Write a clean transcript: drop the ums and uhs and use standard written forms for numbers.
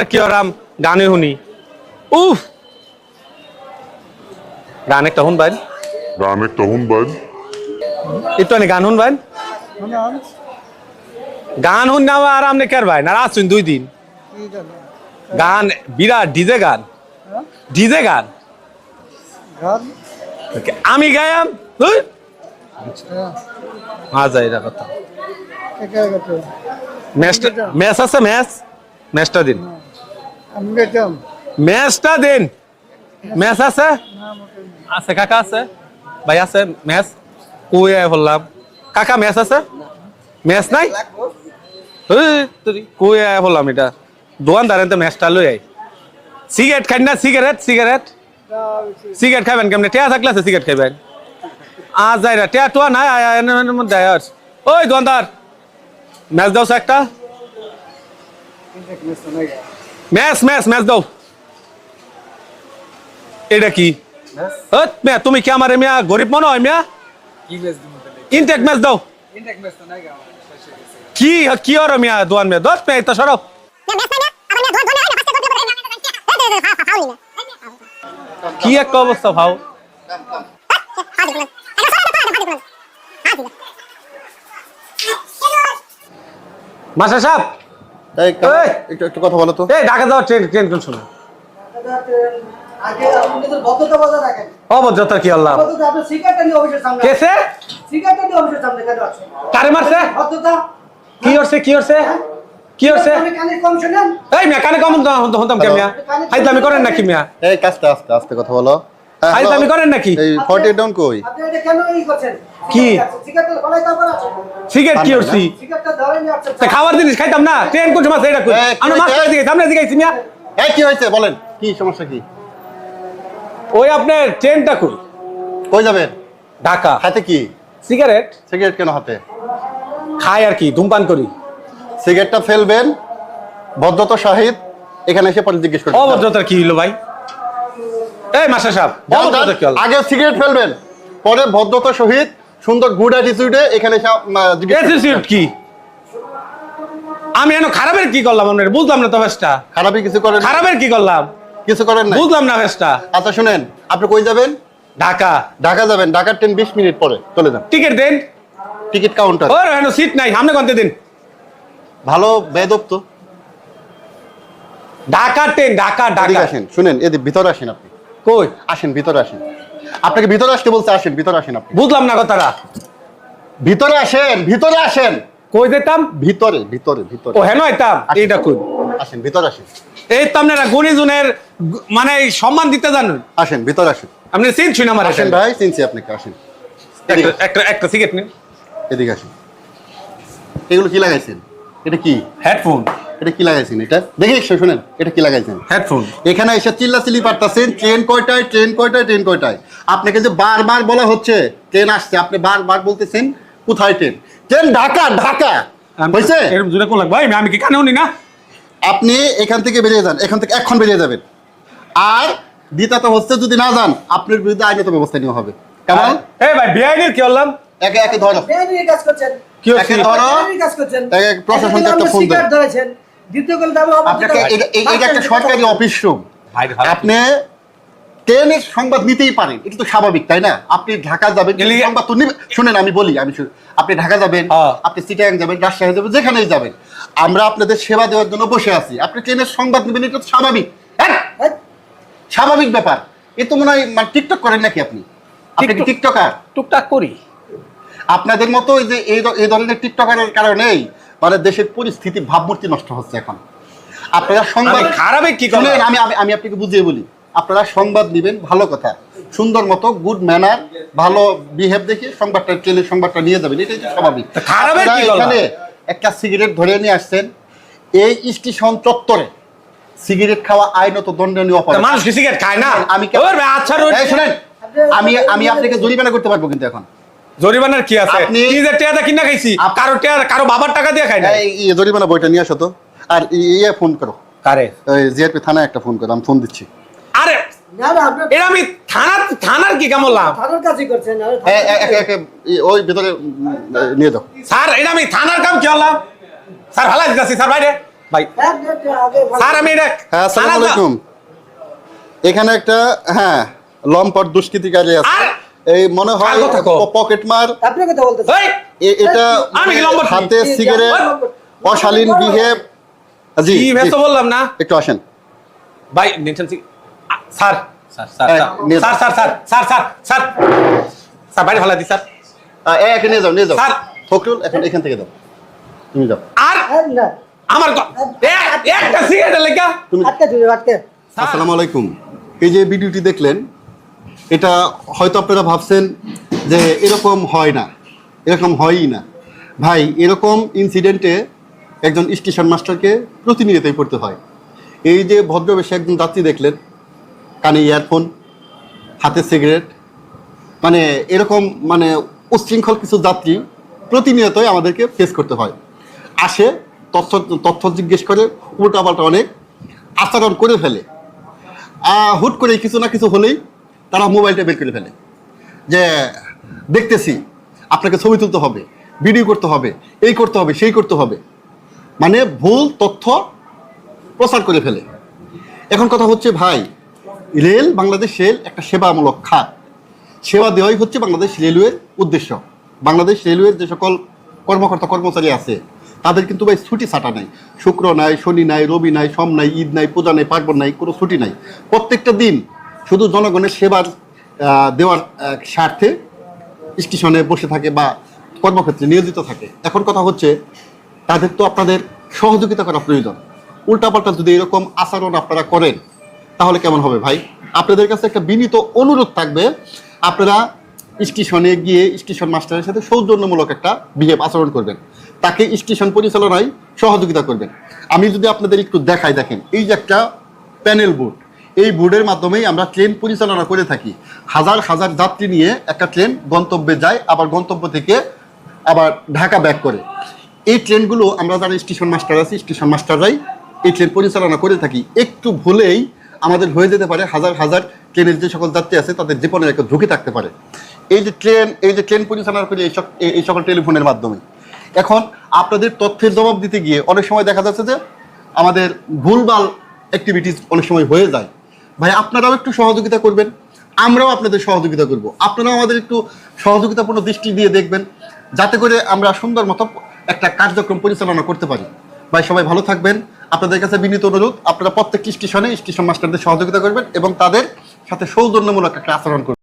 কি আরাম গানে শুনি উফ গান একটা শুন বাইন একটু গান শুন বাইন গান শুন না আরাম নে কার ভাই না আসুন 2 দিন গান বিরাট ডিজে গান আমি গায়াম আচ্ছা এটা কথা ম্যাচ আছে ম্যাচটা দিন ম্যাচটা দিন ম্যাচ আছে আছে কাকা আছে ভাই আছে ম্যাচ কই বললাম কাকা ম্যাচ আছে ম্যাচ নাই কই বললাম এটা দোকানদারের তো ম্যাচটা লই আই সিগারেট খাই না সিগারেট খাবেন কেমনে টেয়া থাকলে আছে সিগারেট খাইবেন আজ যাই না টেয়া টোয়া নাই ওই দোকানদার ম্যাচ দাও একটা ম্যাচ দাও এটা কি তুমি কি আমার মিয়া গরিব মনে হয় মিয়া ইনটেক ম্যাচ দাও কি আর মিয়া দোয়ান মিয়া 10 মিয়া এটা সরো কি একটা অবস্থা ভাও মাস্টার সাহেব একটু কথা বলো তো এই ঢাকা যাওয়ার ট্রেন কোন সময় আগে আপনাদের ভদ্রতা বজায় রাখেন অভদ্রতা কি আল্লাহ ভদ্রতা আপনি সিগারেটটা নিয়ে অফিসের সামনে কেসে সিগারেটটা নিয়ে অফিসের সামনে কেন আছেন কারে মারছে ভদ্রতা কি হচ্ছে আপনি কানে কম শুনেন এই মিয়া কানে কম হতাম কে মিয়া হাইদামি করেন নাকি মিয়া এই কাজটা আস্তে কথা বলো হাইদামি করেন নাকি এই 40 ডাউন কই আপনি এটা কেন করছেন কি সিগারেটটা ফলাই তারপর আছে সিগারেট কি হচ্ছে সিগারেটটা ধরে নিয়ে আসছেন তা খাবার জিনিস খাইতাম না ট্রেন কোন সময় এটা কই আমরা মাস্টার দিকে সামনে দিকে মিয়া এই কি হইছে বলেন কি সমস্যা কি ওই আপনার ট্রেনটা কই যাবেন ঢাকা হাতে কি সিগারেট কেন হাতে খাই আর কি ধূমপান করি সিগারেটটা ফেলবেন ভদ্রতা সহিত এখানে এসে পরে জিজ্ঞেস করবেন অভদ্রতা কি হলো ভাই এই মাস্টার সাহেব অভদ্রতা কি হলো আগে সিগারেট ফেলবেন পরে ভদ্রতা সহিত সুন্দর গুড অ্যাটিটিউডে এখানে এসে জিজ্ঞেস অ্যাটিটিউড কি আমি এনো খারাপের কি করলাম আমরা বুঝলাম না তো ফেসটা খারাপই কিছু করেন খারাপের কি করলাম কিছু করেন না বুঝলাম না ফেসটা আচ্ছা শুনেন আপনি কই যাবেন ঢাকা যাবেন ঢাকার ট্রেন 20 মিনিট পরে চলে যান টিকিট দেন টিকিট কাউন্টার ওর এনো সিট নাই সামনে কোনতে দিন ভালো বেদব তো ঢাকা ট্রেন ঢাকা আসেন শুনেন এদিকে ভিতরে আসেন আপনি কই আসেন ভিতরে আসেন আপনাকে ভিতরে আসতে বলছে আসেন ভিতরে আসেন আপনি বুঝলাম না কথাটা ভিতরে আসেন কই যেতাম ভিতরে ও হেন আইতাম এইটা কই আসেন ভিতরে আসেন এই তো আপনারা গুণীজনের মানে সম্মান দিতে জানেন আসেন ভিতরে আসেন আপনি চিনছেন আমার আসেন ভাই চিনছি আপনাকে আসেন একটা সিগারেট নিন এদিকে আসেন এগুলো কি লাগাইছেন এটা কি হেডফোন এটা কি লাগাইছেন এটা দেখি শুনেন এটা কি লাগাইছেন হেডফোন এখানে এসে চিল্লাচিল্লি পারতাছেন ট্রেন কয়টায় আপনাকে যে বারবার বলা হচ্ছে ট্রেন আসছে আপনি বারবার বলতেছেন কোথায় ট্রেন ঢাকা হয়েছে এরকম জোরে কোন লাগবে আমি কি কানে শুনি না আপনি এখান থেকে বেরিয়ে যান এখান থেকে এখন বেরিয়ে যাবেন আর দ্বিতীয়ত হচ্ছে যদি না যান আপনার বিরুদ্ধে আইনত ব্যবস্থা নেওয়া হবে কেমন এই ভাই বেআইনের কি হলাম একে ধরো বেআইনি কাজ করছেন কি হচ্ছে বেআইনি কাজ করছেন প্রশাসনকে একটা ফোন দেন ধরেছেন দ্বিতীয় কল দাবি আপনাকে এটা একটা সরকারি অফিস রুম আপনি ট্রেনের সংবাদ নিতেই পারেন এটা তো স্বাভাবিক তাই না আপনি ঢাকা যাবেন সংবাদ তো শুনেন আমি বলি আপনি ঢাকা যাবেন আপনি চিটাগাং যাবেন রাজশাহী যাবেন যেখানেই যাবেন আমরা আপনাদের সেবা দেওয়ার জন্য বসে আছি আপনি ট্রেনের সংবাদ নেবেন এটা তো স্বাভাবিক স্বাভাবিক ব্যাপার এ তো মনে হয় টিকটক করেন নাকি আপনি কি টিকটকার টুকটাক করি আপনাদের মতো যে এই ধরনের টিকটকারের কারণেই মানে দেশের পরিস্থিতি ভাবমূর্তি নষ্ট হচ্ছে এখন আপনারা সংবাদ খারাপে কি শুনেন আমি আপনাকে বুঝিয়ে বলি আপনারা সংবাদ নেবেন ভালো কথা সুন্দর মতো গুড ম্যানার ভালো বিহেভ দেখে ট্রেনের সংবাদটা নিয়ে যাবেন এটাই তো স্বাভাবিক এখানে একটা সিগারেট ধরে নিয়ে আসছেন এই স্টেশন চত্বরে সিগারেট খাওয়া আইনত দণ্ডনীয় অপরাধ মানুষ কি সিগারেট খায় না আচ্ছা শুনেন আমি আপনাকে জরিমানা করতে পারবো কিন্তু এখন জরিমানার কি আছে নিজের টাকা কিনা খাইছি কারো বাবার টাকা দিয়ে খাই না এই জরিমানা বইটা নিয়ে আসো তো আর ফোন করো কারে ওই জিআরপি থানায় একটা ফোন করো আমি ফোন দিচ্ছি আরে না আপনি এর আমি থানার কি কেমন লাভ থানার কাজই করছেন ওই ভিতরে নিয়ে দাও স্যার এটা আমি থানার কাম কি হলাম স্যার ভালো যাচ্ছি স্যার বাইরে ভাই স্যার আমি এটা হ্যাঁ, আসসালামু আলাইকুম। এখানে একটা লম্পট দুষ্কৃতিকারী আছে। এই মনে হয় পকেট মার। আপনি কথা বলতেছেন। এটা আমি কি লম্পট? হাতে সিগারেট, অশালীন বিহেভ। জি কি ভেতো বললাম না একটু আসেন ভাই। Sir sir sir sir sir sir sir sir sir sir বাইরে ভালো দি স্যার। এখানে নিয়ে যাও স্যার ফখরুল, এখন এখান থেকে যাও, তুমি যাও। আর না আমার একটা সিগারেট লেখা তুমি। আটকে দিবে আটকে। আসসালামু আলাইকুম। এই যে ভিডিওটি দেখলেন, এটা হয়তো আপনারা ভাবছেন যে এরকম হয় না, এরকম হয়ই না। ভাই, এরকম ইনসিডেন্টে একজন স্টেশন মাস্টারকে প্রতিনিয়তই পড়তে হয়। এই যে ভদ্রবেশে একজন যাত্রী দেখলেন, কানে ইয়ারফোন, হাতে সিগারেট, মানে এরকম মানে উচ্ছৃঙ্খল কিছু যাত্রী প্রতিনিয়তই আমাদেরকে ফেস করতে হয়। আসে, তথ্য জিজ্ঞেস করে, উল্টাপাল্টা অনেক আচরণ করে ফেলে। হুট করে কিছু না কিছু হলেই তারা মোবাইলটা বের করে ফেলে যে দেখতেছি, আপনাকে ছবি তুলতে হবে, ভিডিও করতে হবে, এই করতে হবে, সেই করতে হবে, মানে ভুল তথ্য প্রচার করে ফেলে। এখন কথা হচ্ছে ভাই, বাংলাদেশ রেল একটা সেবামূলক খাত। সেবা দেওয়াই হচ্ছে বাংলাদেশ রেলওয়ের উদ্দেশ্য। বাংলাদেশ রেলওয়ের যে সকল কর্মকর্তা কর্মচারী আছে তাদের কিন্তু ভাই ছুটি ছাটা নাই। শুক্র নাই, শনি নাই, রবি নাই, সোম নাই, ঈদ নাই, পূজা নাই, পার্বণ নাই, কোনো ছুটি নাই। প্রত্যেকটা দিন শুধু জনগণের সেবার দেওয়ার স্বার্থে স্টেশনে বসে থাকে বা কর্মক্ষেত্রে নিয়োজিত থাকে। এখন কথা হচ্ছে, তাদের তো আপনাদের সহযোগিতা করা প্রয়োজন। উল্টাপাল্টা যদি এরকম আচরণ আপনারা করেন তাহলে কেমন হবে ভাই? আপনাদের কাছে একটা বিনীত অনুরোধ থাকবে, আপনারা স্টেশনে গিয়ে স্টেশন মাস্টারের সাথে সৌজন্যমূলক একটা বিহেভ আচরণ করবেন, তাকে স্টেশন পরিচালনায় সহযোগিতা করবেন। আমি যদি আপনাদের একটু দেখাই, দেখেন এই যে একটা প্যানেল বোর্ড, এই বোর্ডের মাধ্যমেই আমরা ট্রেন পরিচালনা করে থাকি। হাজার হাজার যাত্রী নিয়ে একটা ট্রেন গন্তব্যে যায়, আবার গন্তব্য থেকে আবার ঢাকা ব্যাক করে। এই ট্রেনগুলো আমরা যারা স্টেশন মাস্টার আছি, স্টেশন মাস্টাররাই এই ট্রেন পরিচালনা করে থাকি। একটু ভুলেই আমাদের হয়ে যেতে পারে, হাজার হাজার ট্রেনের যে সকল যাত্রী আছে তাদের জীবনের একটা ঝুঁকি থাকতে পারে। এই যে ট্রেন পরিচালনা করি এই সকল টেলিফোনের মাধ্যমে। এখন আপনাদের তথ্যের জবাব দিতে গিয়ে অনেক সময় দেখা যাচ্ছে যে আমাদের ভুলভাল অ্যাক্টিভিটিস অনেক সময় হয়ে যায়। ভাই, আপনারাও একটু সহযোগিতা করবেন, আমরাও আপনাদের সহযোগিতা করব। আপনারাও আমাদের একটু সহযোগিতাপূর্ণ দৃষ্টি দিয়ে দেখবেন, যাতে করে আমরা সুন্দর মতো একটা কার্যক্রম পরিচালনা করতে পারি। ভাই, সবাই ভালো থাকবেন। আপনাদের কাছে বিনীত অনুরোধ, আপনারা প্রত্যেকটি স্টেশনে স্টেশন মাস্টারদের সহযোগিতা করবেন এবং তাদের সাথে সৌজন্যমূলক একটা আচরণ করবেন।